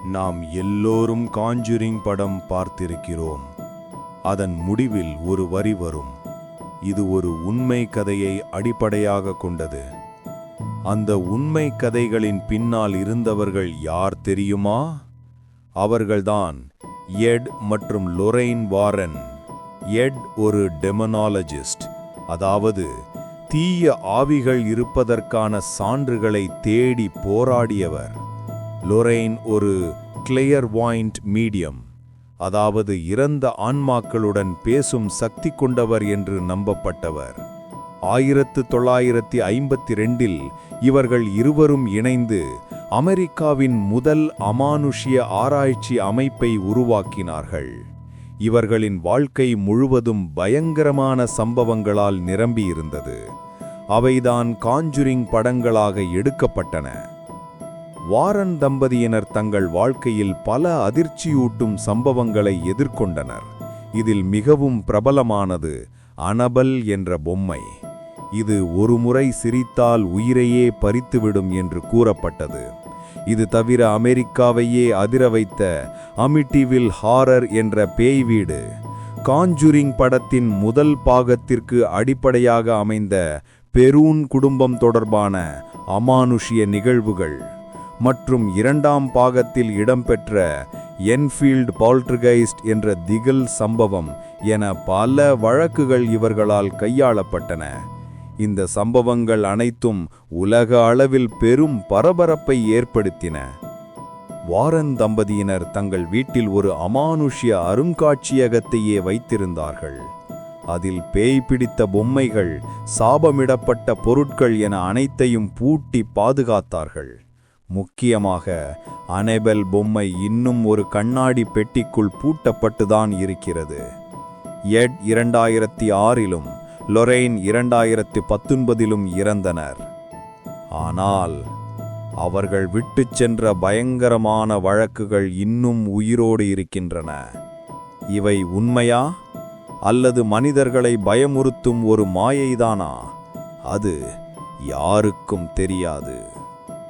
நாம் எல்லோரும் காஞ்சூரிங் படம் பார்த்திருக்கிறோம். அதன் முடிவில் ஒரு வரி வரும். இது ஒரு உண்மை கதையை அடிப்படையாக கொண்டது. அந்த உண்மை கதைகளின் பின்னால் இருந்தவர்கள் யார் தெரியுமா? அவர்கள்தான் எட் மற்றும் லொரைன் வாரன். எட் ஒரு டெமனாலஜிஸ்ட், அதாவது தீய ஆவிகள் இருப்பதற்கான சான்றுகளை தேடி போராடியவர். லொரைன் ஒரு கிளேயர்வாயிண்ட் மீடியம், அதாவது இறந்த ஆன்மாக்களுடன் பேசும் சக்தி கொண்டவர் என்று நம்பப்பட்டவர். 1952 இவர்கள் இருவரும் இணைந்து அமெரிக்காவின் முதல் அமானுஷ்ய ஆராய்ச்சி அமைப்பை உருவாக்கினார்கள். இவர்களின் வாழ்க்கை முழுவதும் பயங்கரமான சம்பவங்களால் நிரம்பியிருந்தது. அவைதான் காஞ்சூரிங் படங்களாக எடுக்கப்பட்டன. வாரன் தம்பதியினர் தங்கள் வாழ்க்கையில் பல அதிர்ச்சியூட்டும் சம்பவங்களை எதிர்கொண்டனர். இதில் மிகவும் பிரபலமானது அனபல் என்ற பொம்மை. இது ஒருமுறை சிரித்தால் உயிரையே பறித்துவிடும் என்று கூறப்பட்டது. இது தவிர அமெரிக்காவையே அதிர வைத்த அமிட்டிவில் ஹாரர் என்ற பேய் வீடு, காஞ்சூரிங் படத்தின் முதல் பாகத்திற்கு அடிப்படையாக அமைந்த பெரூன் குடும்பம் தொடர்பான அமானுஷ்ய நிகழ்வுகள் மற்றும் இரண்டாம் பாகத்தில் இடம்பெற்ற என்ஃபீல்ட் பால்டர்கைஸ்ட் என்ற திகில் சம்பவம் என பல வழக்குகள் இவர்களால் கையாளப்பட்டன. இந்த சம்பவங்கள் அனைத்தும் உலக அளவில் பெரும் பரபரப்பை ஏற்படுத்தின. வாரன் தம்பதியினர் தங்கள் வீட்டில் ஒரு அமானுஷ்ய அருங்காட்சியகத்தையே வைத்திருந்தார்கள். அதில் பேய் பிடித்த பொம்மைகள், சாபமிடப்பட்ட பொருட்கள் என அனைத்தையும் பூட்டி பாதுகாத்தார்கள். முக்கியமாக அனபெல் பொம்மை இன்னும் ஒரு கண்ணாடி பெட்டிக்குள் பூட்டப்பட்டுதான் இருக்கிறது. எட் 2006 லொரைன் 2019 இறந்தனர். ஆனால் அவர்கள் விட்டுச் சென்ற பயங்கரமான வழக்குகள் இன்னும் உயிரோடு இருக்கின்றன. இவை உண்மையா அல்லது மனிதர்களை பயமுறுத்தும் ஒரு மாயைதானா? அது யாருக்கும் தெரியாது.